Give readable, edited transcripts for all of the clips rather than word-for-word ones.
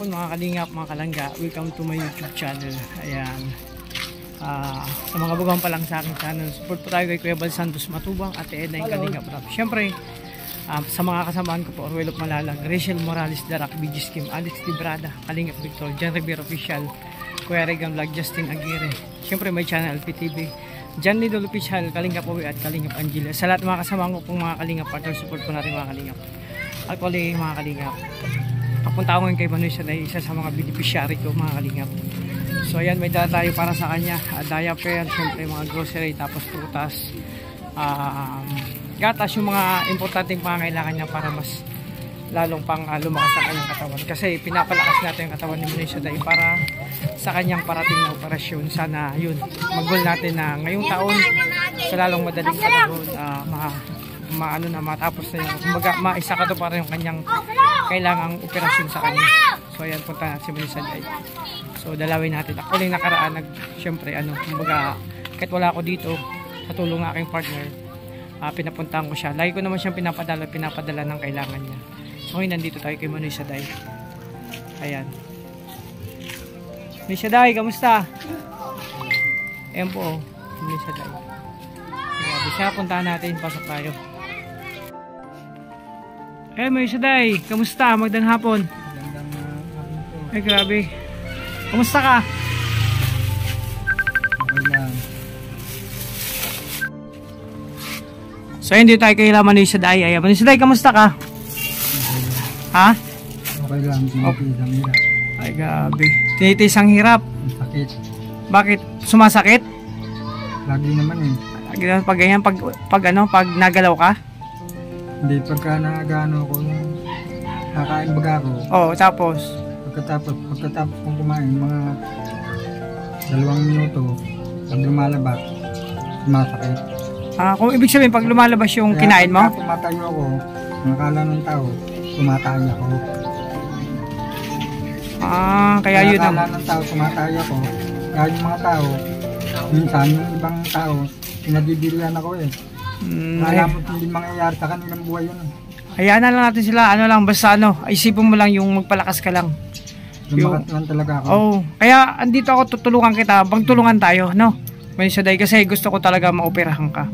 hapon mga kalingap, mga kalangga. Welcome to my YouTube channel. Ayan. Sa mga bagang pa lang sa aking channel, support po tayo kay Kuya Bal Santos Matubang, Ate Edna yung Kalingap Rap. Siyempre, sa mga kasamaan ko po, Orwell of Malalag, Rachel Morales Darak, BG Scheme, Alex Librada, Kalingap Victor, John Rivera Official, Kuya Regan Vlog, Justin Aguirre. Siyempre may channel PTV, John Lidol Official, Kalingap Awi at Kalingap Angela. Sa lahat mga kasamaan ko pong mga Kalingap partner, support po natin mga Kalingap. Actually mga Kalingap, papunta ako ngayon kay Manoy Saday, isa sa mga beneficiary ko mga Kalingap. So ayan, may dala tayo para sa kanya, diaper, syempre mga grocery, tapos prutas, gatas, yung mga importanteng pangangailangan niya para mas lalong pang lumakas ang kanyang katawan. Kasi pinapalakas natin yung katawan ni Manoy Saday para sa kanyang parating na operasyon. Sana yun, mag-goal natin na ngayong taon sa lalong madaling panahon matapos na yung kumbaga maisa ka to para yung kanyang kailangang operasyon sa kanya. So ayan, punta na si Manoy Saday. So dalawin natin. Ako lang nakaraan syempre kumbaga kahit wala ako dito sa tulong ng aking partner, pinapuntahan ko siya. Lagi ko naman siyang pinapadala ng kailangan niya. So ngayon nandito tayo kay Manoy Saday. Ayan. Manoy Saday, kamusta? Ayan po, Manoy Saday. Grabe siya, puntahan natin, pasok tayo. Eh, Manoy Saday, kamusta? Magandang hapon. Ay, grabe. Kamusta ka? Okay lang. So, hindi tayo kay Manoy Saday. Ayan, Manoy Saday, kamusta ka? Ha? Okay lang, tinitis ang hirap. Ay, grabe. Tinitis ang hirap. Sakit. Bakit? Sumasakit? Lagi naman eh. Lagi naman pag ganyan, pag nagalaw ka? Hindi, pagka nagano ko, kakain baga ako. Oo, tapos? Pagkatapos kong kumain, mga 2 minuto, pag lumalabas, sumasakit. Kung ibig sabihin, pag lumalabas yung kinain mo? Kaya tumatayo ako, nakakala ng tao, tumatayo ako. Kaya yun ang... Nakakala ng tao, tumatayo ako. Kaya yung mga tao, minsan yung ibang tao, pinadidirihan ako eh. Alam mo hindi mangyayari sa kanilang buhay yun. Hayaan na lang natin sila, basta isipin mo lang yung magpalakas ka lang. Lumakas lang talaga ako. Oh, kaya andito ako, tutulungan kita, tulungan tayo, no? Manoy Saday, kasi gusto ko talaga maoperahan ka.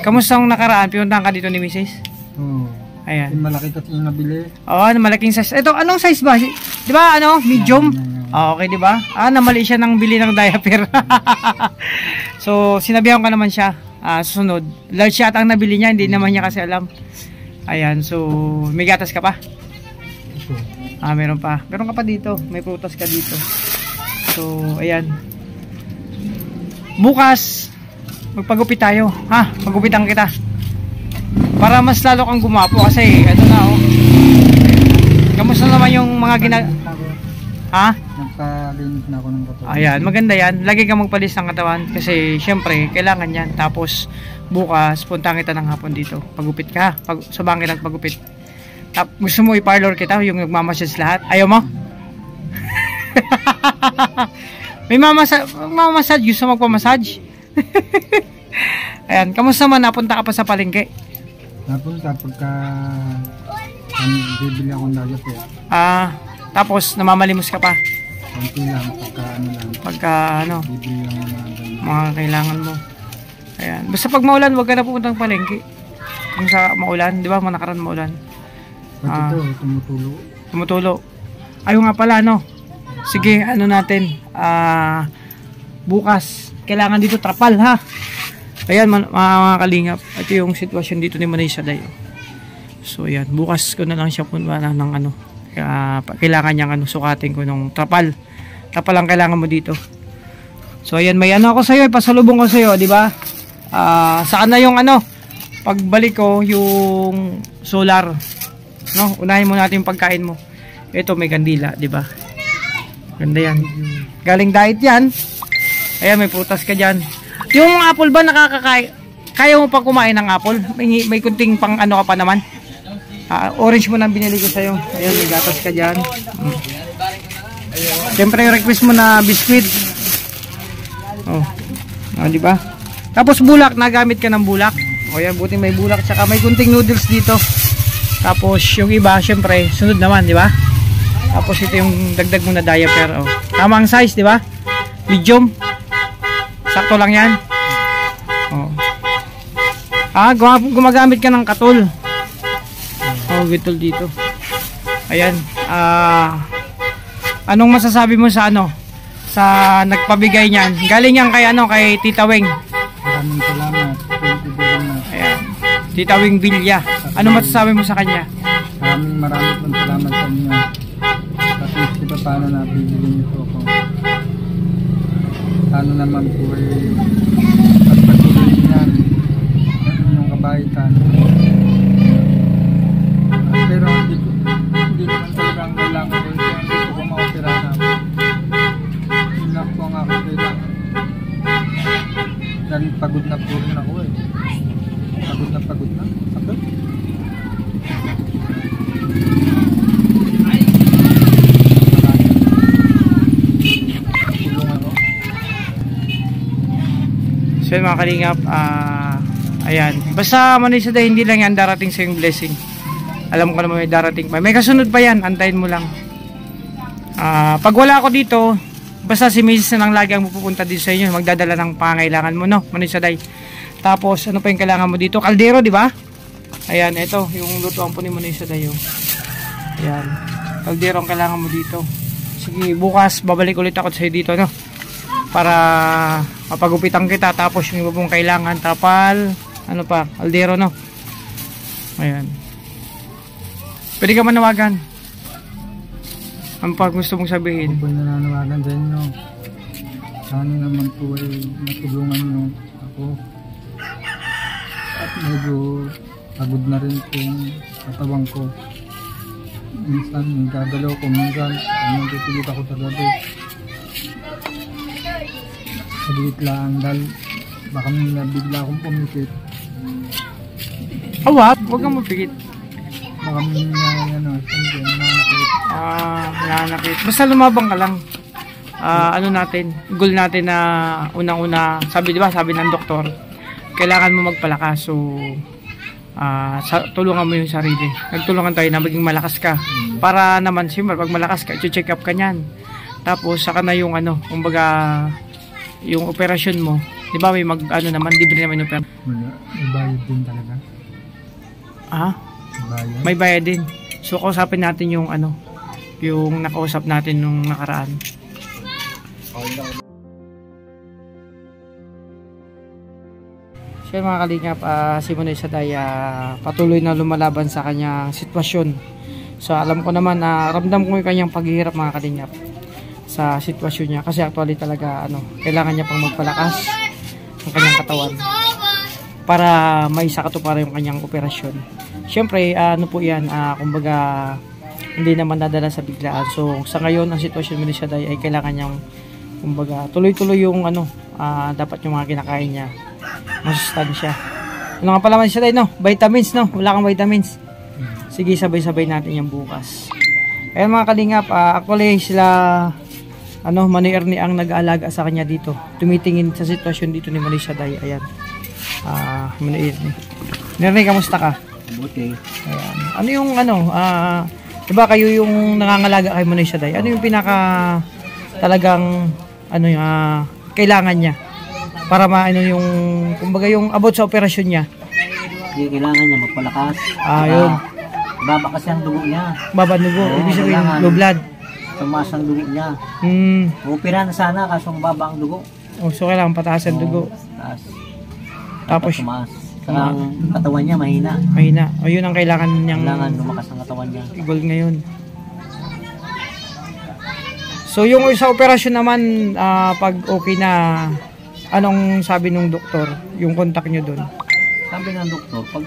Kamusta ang nakaraan? Pinuntahan ka dito ni Mrs.? Oo. Ayan. Yung malaki kasi yung nabili. Oo, malaking size. Ito, anong size ba? Di ba, medium? Okay, di ba? Namali siya ng bili ng diaper. So, sinabihan ko naman siya. Susunod. Large yata ang nabili niya, hindi naman niya kasi alam. Ayan, so, may gatas ka pa? Ito. Meron pa. Meron ka pa dito. May prutas ka dito. So, ayan. Bukas, magpagupit tayo. Pagupitan kita. Para mas lalo kang gumapo kasi, kamusta naman yung mga Nagpalinis na ako ng katawan. Ayan, maganda yan. Lagi kang magpalis ng katawan kasi syempre, kailangan yan. Tapos, bukas, punta kita ng hapon dito. Pagupit ka. Sabahan kita pagupit. Gusto mo i-parlor kita, yung nagmamassage lahat? Ayaw mo? May mamassage. Gusto magpamassage? Ayan, kamusta man? Napunta ka pa sa palengke? Napunta pagka bibili akong diaper. Tapos namamalimos ka pa? Konti lang, pagka bibili lang mga kailangan mo. Ayan, basta pag maulan wag ka na pupuntang palengke. Kung sa maulan, di ba, manakaran maulan. Pag ito, tumutulo. Ayaw nga pala, sige, natin, bukas kailangan dito trapal, ha. Ayan, mga kalingap, ito yung sitwasyon dito ni Manoy Saday. So ayan, bukas ko na lang siya punta ng kailangan niyang sukatin ko ng trapal ang kailangan mo dito. So ayan, may ako sa'yo, pasalubong ko sa'yo, di ba? Saan na yung pagbalik ko yung solar, unahin mo natin yung pagkain mo. Ito may kandila, di ba? Ganda yan, galing diet yan. Ayan, may prutas ka dyan. Yung apple ba kaya mo pa kumain ng apple? May kunting pang ka pa naman. Orange mo nang binili ko sa'yo. Ayan, may gatas ka dyan. Siyempre request mo na biscuit. Di ba? Tapos bulak, nagamit ka ng bulak. Ayan, buti may bulak. Tsaka may kunting noodles dito. Tapos yung iba, siyempre, sunod naman, di ba? Tapos ito yung dagdag mo na diaper. Oh. Tama ang size, di ba? Medium. Sakto lang yan. Oh. Gumagamit ka ng katol. Oh, gitol dito. Ayan. Anong masasabi mo sa ano? Sa nagpabigay niyan? Galing yan kay ano, kay Tita Weng. Maraming salamat. Thank you very much. Ayan. Tita Weng Villa. Ano masasabi mo sa kanya? Maraming pong salamat sa inyo. Kasi ito paano na bibigyan niyo po ako. Paano naman po pagpatuloy niyan yung kabaitan. Pero hindi naman talagang kailangan ko. Hindi ko maopera na. Yun lang po ang aking kailangan. Dahil pagod na po rin ako eh. Pagod na. Sakit. So yun mga kalingap, ayan. Basta Manay Saday, hindi lang yan darating sa yung blessing. Alam ko naman may darating pa. May kasunod pa yan, antayin mo lang. Pag wala ako dito, basta si Mrs. na lang lagi ang pupunta dito sa inyo, magdadala ng pangailangan mo, no? Manay Saday. Tapos, ano pa yung kailangan mo dito? Kaldero, di ba? Ayan, ito, yung lutuan po ni Manay Saday. Ayan, kaldero ang kailangan mo dito. Sige, bukas, babalik ulit ako sa dito, no? Para mapagupitan kita. Tapos yung iba pong kailangan, tapal, ano pa, kaldero, no? Ayan. Pwede ka manawagan. Ano pa gusto mong sabihin? Ako po nananawagan sa inyo. Sana naman po ay matulungan nyo ako. At medyo pagod na rin po katawan ko. Minsan gagalaw ko, minsan nagpipilit ako sa gabi. Sabiit lang dahil baka bigla akong pumikit. Awat, huwag kang mapikit. Baka Nanakit. Basta lumabang ka lang. Ano natin, goal natin na unang-una, sabi diba, sabi ng doktor, kailangan mo magpalakas. So, tulungan mo yung sarili. Nagtulungan tayo na maging malakas ka. Para naman, siyempre, pag malakas ka, i-check up ka niyan. Tapos, saka na yung ano, kumbaga, yung operasyon mo. Di ba, may naman, libre naman yung operasyon. May bayad din talaga. May bayad din. So, kausapin natin yung ano, yung nakausap natin nung nakaraan. Siya mga kalingap, si Manay Saday patuloy na lumalaban sa kanyang sitwasyon. So alam ko naman na ramdam ko yung kanyang paghihirap mga kalingap sa sitwasyon niya, kasi actually talaga kailangan niya pang magpalakas ang kanyang katawan para maisakatuparan yung kanyang operasyon. Siyempre ano po yan, kumbaga hindi naman nadala sa biglaan. So sa ngayon ang sitwasyon ni Manay Saday ay kailangan niyang kumbaga tuloy-tuloy yung dapat yung mga kinakain niya masustansya. Ano nga pala Manay Saday, no? Vitamins, no? Wala kang vitamins. Sige, sabay-sabay natin yan bukas. Ayan mga kalingap, actually sila Manay Ernie ang nag-aalaga sa kanya dito. Tumitingin sa sitwasyon dito ni Manay Saday. Ayan. Manay Ernie. Ernie, kamusta ka? Buti. Ayan. Ano yung diba kayo yung nangangalaga kay Manay Saday? Ano yung pinaka talagang kailangan niya para yung kumbaga yung about sa operasyon niya? Kailangan niya magpalakas. Yun. Baba kasi ang dugo niya. Baba dugo. Ibig sabihin low blood. Tumaas ang dugo niya. Opera na sana kaso baba ang dugo. So kailangan pataas ang dugo. Taas. Tapos tumaas. Saka ang katawan niya mahina. Mahina. O yun ang kailangan niyang kailangan lumakas ang katawan niya. Goal ngayon. So yung sa operasyon naman, pag okay na, anong sabi nung doktor? Yung contact nyo doon? Sabi ng doktor, pag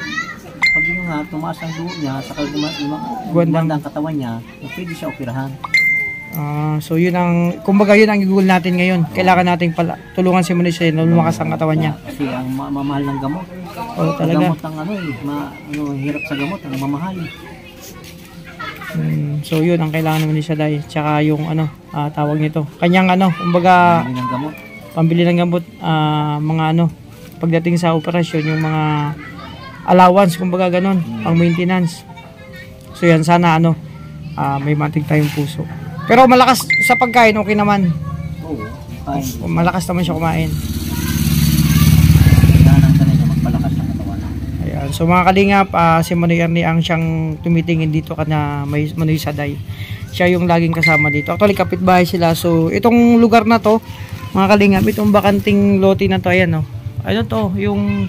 yung tumaas ang dugo niya, saka gumanda ang katawan niya, pwede siya operahan. So yun ang, kumbaga yun ang goal natin ngayon. Kailangan nating tulungan si Manay Saday na lumakas ang katawan niya. Kasi ang mamahal ng gamot. Talaga. Gamot ang hirap sa gamot, ang mamahal. So yun ang kailangan naman ni Saday. Tsaka yung tawag nito. Kanyang kumbaga pambili ng gamot, mga pagdating sa operasyon, yung mga allowance, kumbaga ganon, pang maintenance. So yan sana may matig tayong puso. Pero malakas sa pagkain, okay naman. Oo, kain. Malakas naman siya kumain. Kailangan talaga magpalakas ng katawan. Ayan. So mga kalingap, si Manoy Ernie ang siyang tumitingin dito kana may Manoy Saday. Siya yung laging kasama dito. Actually, kapitbahay sila. So itong lugar na to, mga kalingap, itong bakanting lote na to, ayan o. Ano to, yung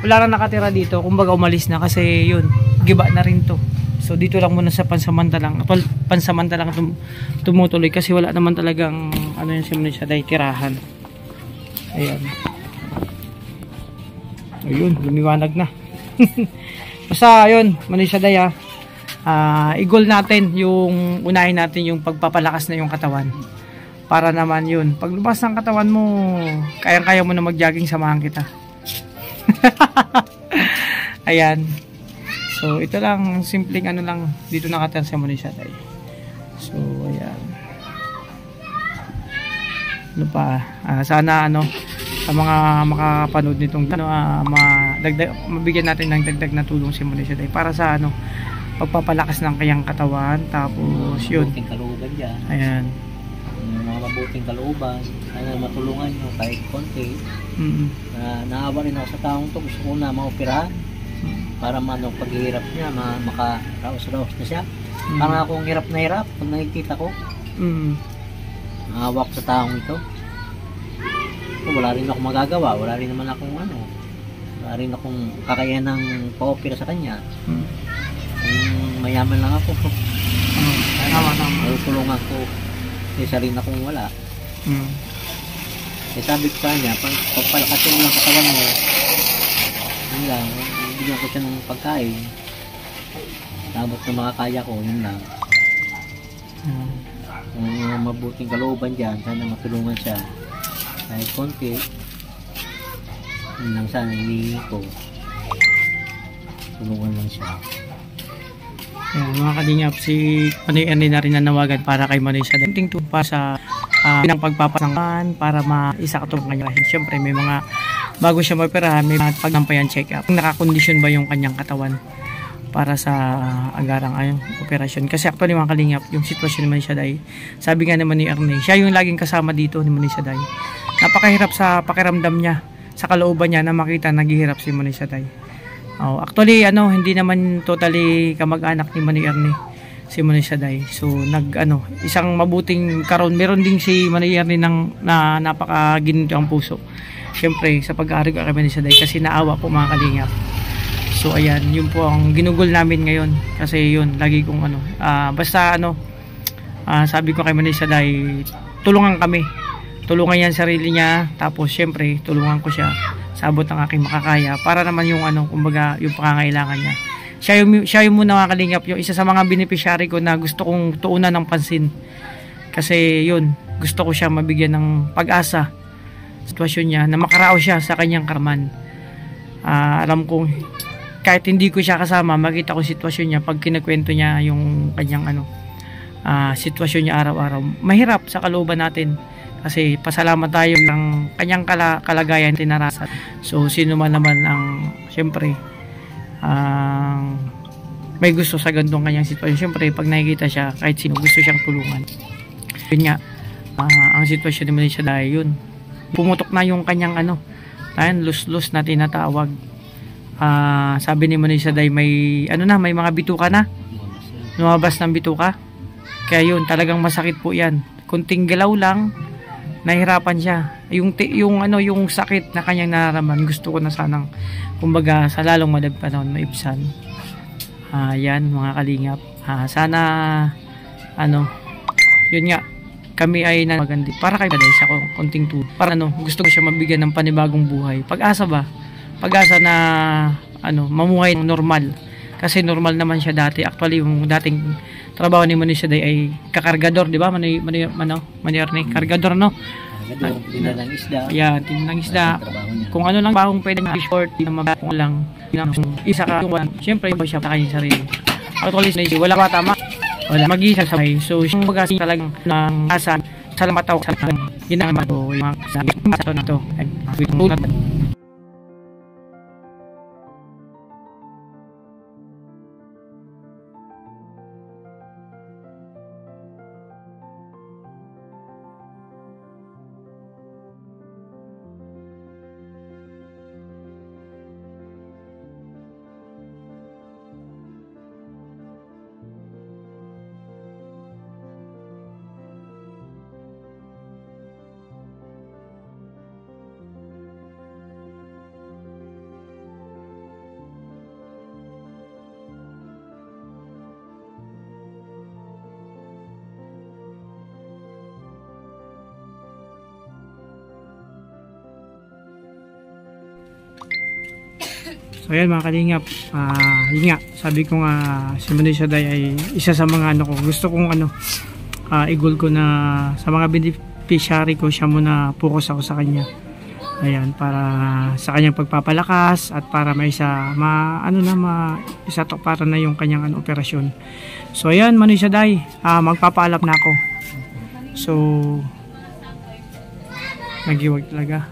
wala na nakatira dito, kumbaga umalis na kasi yun, giba na rin to. So dito lang muna sa pansamantalang, actual pansamantalang tumutuloy kasi wala naman talagang ano yung si Manoy Saday, tirahan. Ayan. Ayun, lumiwanag na. Basta ayun, Manoy Saday i-goal natin yung unahin natin yung pagpapalakas na yung katawan. Para naman yun, pag lumabas ng katawan mo, kayang-kaya mo na mag-jogging, samahan kita. Ayan. So ito lang, simpleng ano lang, dito nakatira sa Manoy Saday. So ayan. Ano pa, sana ano, sa mga makakapanood nitong mabigyan natin ng dagdag na tulong si Manoy Saday para sa ano, pagpapalakas ng kanyang katawan. Tapos yun, Mabuting kalooban dyan. ayan. Yung mga mabuting kalooban, sana matulungan nyo kahit konti. Naawa rin ako sa taong to, gusto ko na maoperahan para paghihirap niya makaraos-raos na siya. Parang akong hirap na hirap pag nakikita ko. Naawa ko sa taong ito. Wala rin ako magagawa, wala rin naman akong wala rin akong kakayahan ng pa-opera sa kanya. Mayaman lang ako. Tama. Tulungan ko. Isa rin akong wala. Sabi ko sa kanya, pagpalakasin mo lang katawan mo, yun lang, bigyan ko siya ng pagkain. Tapos na makakaya ko, yun lang. Kung mabuting kalooban dyan, sana matulungan siya. Kahit konti, yun lang sana hinihingi ko. Tulungan lang siya. Ayan, mga kalingap, si Manoy Ernie na rin nanawagan para kay Manoy Saday. Tingting to pa sa ng pagpapasangan para maisa katong kanya. Siyempre may mga bago siya maperahan, may mga pagnampayan check up. Nakakondisyon ba yung kanyang katawan para sa agarang operasyon. Kasi actually mga kalingap, yung sitwasyon ni Manoy Saday, sabi nga naman ni Ernie, siya yung laging kasama dito ni Manoy Saday. Napakahirap sa pakiramdam niya, sa kalooban niya na makita naghihirap si Manoy Saday. Actually hindi naman totally kamag-anak ni Manoy Ernie si Manoy Saday. So isang mabuting karon, meron din si Manoy Ernie na napakaginito ang puso. Siyempre sa pag-aaral kay Manoy Saday kasi naawa po mga kalingap. So ayan, yun po ang ginugol namin ngayon kasi yun, lagi kong basta sabi ko kay Manoy Saday, tulungan kami. Tulungan yan sarili niya, tapos siyempre tulungan ko siya sabot ng aking makakaya para naman yung kumbaga yung pangangailangan niya. Siya yung muna mga kalingap, yung isa sa mga beneficiary ko na gusto kong tuunan ng pansin. Kasi yun, gusto ko siya mabigyan ng pag-asa sitwasyon niya na makaraos siya sa kanyang karman. Alam kong kahit hindi ko siya kasama, makita ko sitwasyon niya pag kinakwento niya yung kanyang sitwasyon niya araw-araw. Mahirap sa kalooban natin. Kasi pasalamat tayo ng kanyang kalagayan tinarasan. So sino man naman ang siyempre may gusto sa gantong kanyang sitwasyon. Siyempre pag nakikita siya, kahit sino gusto siyang tulungan. Yun nga, ang sitwasyon ni Manoy Saday, yun. Pumutok na yung kanyang lus-lus na tinatawag. Sabi ni Manoy Saday, may may mga bituka na. Lumabas ng bituka. Kaya yun, talagang masakit po yan. Kunting galaw lang, nahihirapan siya. Yung sakit na kanyang nararamdaman, gusto ko na sanang kumbaga sa lalong madagpanon maibsan. Yan mga kalingap. Sana yun nga, kami ay magandi para kay Saday sa konting tulong. Para gusto ko siya mabigyan ng panibagong buhay. Pag-asa ba? Pag-asa na mamuhay ng normal. Kasi normal naman siya dati. Actually yung dating trabaho ni Manoy Saday ay kakargador, di ba? Manoy Ernie, kargador, no? Kargador, tinda ng isda. Yeah, tinda ng isda. Kung ano lang bahong pwede na short, kung lang isa ka yung siyempre iba siya sa kanyang sarili. Actually, wala pa tama. Wala mag-isa sa may. So, yung bagasing talagang ng asan, salamat ako sa ginagawa ko, yung mga sa na to. So ayan mga kalingap, yun nga, sabi ko nga si Manoy Shaday ay isa sa mga ano ko, gusto kong ano, i-goal ko na sa mga beneficiary ko, siya muna focus ako sa kanya. Ayan, para sa kanyang pagpapalakas at para may isa isa to para na yung kanyang operasyon. So ayan Manoy Shaday, magpapaalam na ako. So nagiwag talaga.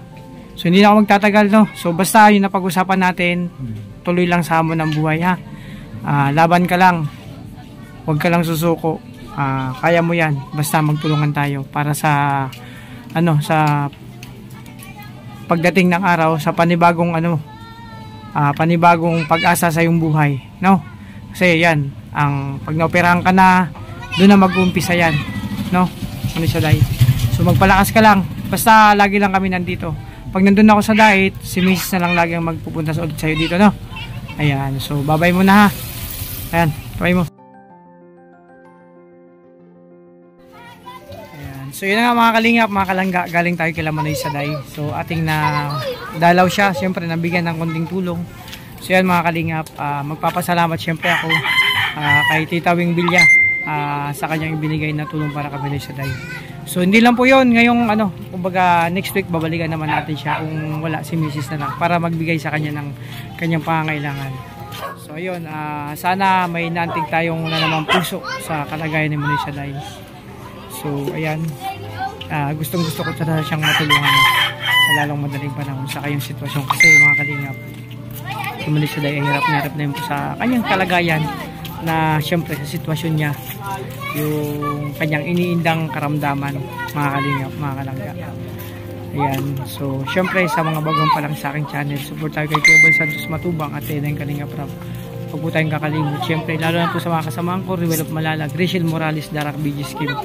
So hindi na ako magtatagal, no. So basta yun na pag-usapan natin, tuloy lang sa hamon ng buhay, ha. Laban ka lang. Huwag ka lang susuko. Kaya mo 'yan. Basta magtulungan tayo para sa sa pagdating ng araw, sa panibagong panibagong pag-asa sa iyong buhay, no? Kasi 'yan, pag naoperahan ka na, doon na mag-uumpisa 'yan, no? Manoy Shaday. So magpalakas ka lang. Basta lagi lang kami nandito. Pag nandun ako sa diet, si Mrs. na lang lagi ang magpupunta ulit sa'yo dito, no? Ayan, so babay mo na, ha. Ayan, babay mo. Ayan, so yun na nga mga kalingap, mga kalangga, galing tayo kila Manoy Shaday. So ating na dalaw siya, siyempre nabigyan ng konting tulong. So yan mga kalingap, magpapasalamat siyempre ako kay Tita Wing Villa sa kanyang ibinigay na tulong para kay Manoy Shaday. So hindi lang po yun, ngayong kumbaga next week babalikan naman natin siya kung wala si Mrs. na lang para magbigay sa kanya ng kanyang pangangailangan. So ayun, sana may naantig tayong namang puso sa kalagayan ni Manoy Shaday. So ayan, gustong gusto ko talaga siyang matulungan sa lalong madaling panahon sa kayong sitwasyon, kasi mga kalingap, si Manoy Shaday ay hirap na hirap na yun po sa kanyang kalagayan, na syempre sa sitwasyon niya, yung kanyang iniindang karamdaman, mga kalingap, mga kalangga. Ayan, so syempre sa mga bagong pa lang sa aking channel, support tayo kay Kuya Bal Santos Matubang at Teneng Kalingap Rap. Huwag po tayong kakalimut, syempre lalo na po sa mga kasamahan ko, Riwelop Malalag, Rachel Morales, Darak BG Scheme,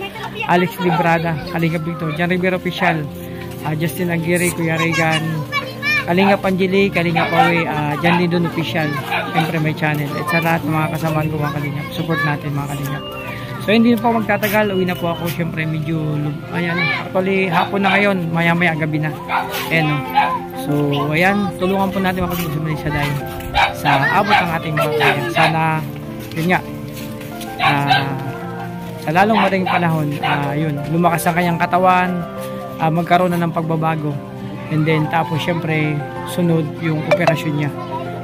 Alex Librada, Kalingap Victor, John Rivera Official, Justin Aguirre, Kuya Regan, Kalingap Angeli, Kalingap Awe, Jan Lindon Official, siyempre may channel, at sa lahat ng mga kasamahan ko mga kalingap, support natin mga kalingap. So hindi po magtatagal, uwi na po ako, siyempre medyo, ayan, actually hapon na ngayon, maya maya gabi na, ayan o. So ayan, tulungan po natin mga kalingap sa Manoy Shaday, sa abot ng ating mga kalingap. Sana, yun nga, sa lalong madaling panahon, yun, lumakas ang kanyang katawan, magkaroon na ng pagbabago. And then tapos syempre sunod yung operasyon niya.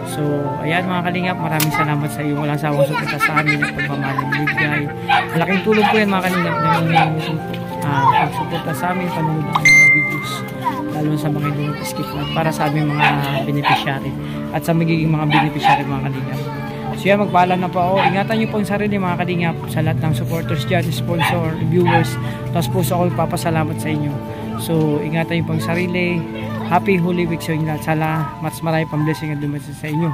So ayan mga kalingap, maraming salamat sa iyo, walang sawang suporta sa amin at pagmamahalang bigay. Malaking tulong po yan mga kalingap ng pagsuporta sa amin, panonood ng mga videos, lalo sa mga hindi skip para sa aming mga beneficiary at sa magiging mga beneficiary mga kalingap. So yan, magpaalam na po ako. Ingatan niyo po ang sarili mga kalingap, sa lahat ng supporters dyan, sponsor, viewers. Tapos po ako papasalamat sa inyo. So ingatan niyo po ang sarili. Happy Holy Week sa inyo lahat. Sana mas marami pang blessing at dumating sa inyo,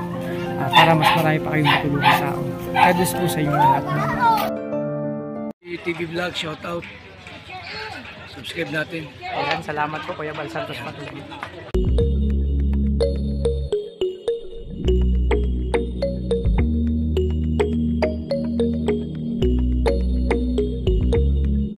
para mas marami pa kayong matulungan sa ako. God bless po sa inyo lahat. TV Vlog, shout out. Subscribe natin. Ayan, salamat po Kuya Bal Santos Matubang.